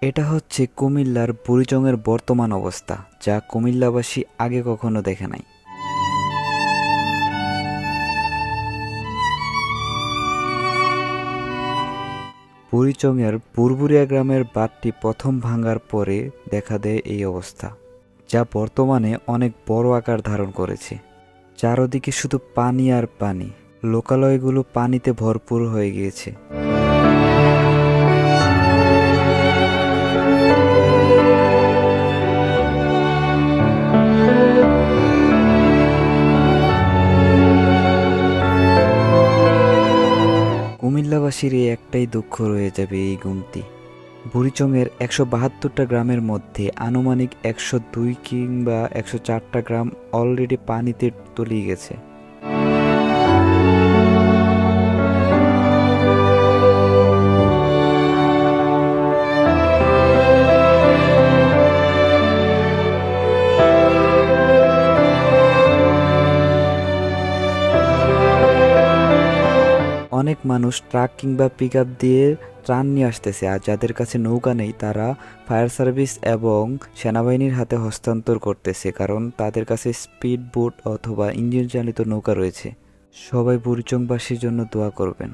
এটা হচ্ছে কুমিল্লার বুড়িচংয়ের বর্তমান অবস্থা, যা কুমিল্লাবাসী আগে কখনো দেখে নাই। বুড়িচংয়ের বুরবুরিয়া গ্রামের বাঁধটি প্রথম ভাঙার পরে দেখা দেয় এই অবস্থা, যা বর্তমানে অনেক বড় আকার ধারণ করেছে। চারদিকে শুধু পানি আর পানি, লোকালয়গুলো পানিতে ভরপুর হয়ে গিয়েছে। কুমিল্লাবাসীর এই একটাই দুঃখ রয়ে যাবে এই গুমতি। বুড়িচংয়ের ১৭২টা গ্রামের মধ্যে আনুমানিক ১০২ কিংবা ১০৪টা গ্রাম অলরেডি পানিতে তলিয়ে গেছে। অনেক মানুষ ট্রাক কিংবা পিকআপ দিয়ে ত্রাণ নিয়ে আসতেছে, আর যাদের কাছে নৌকা নেই তারা ফায়ার সার্ভিস এবং সেনাবাহিনীর হাতে হস্তান্তর করতেছে, কারণ তাদের কাছে স্পিড বোট অথবা ইঞ্জিন চালিত নৌকা রয়েছে। সবাই বুড়িচংবাসীর জন্য দোয়া করবেন।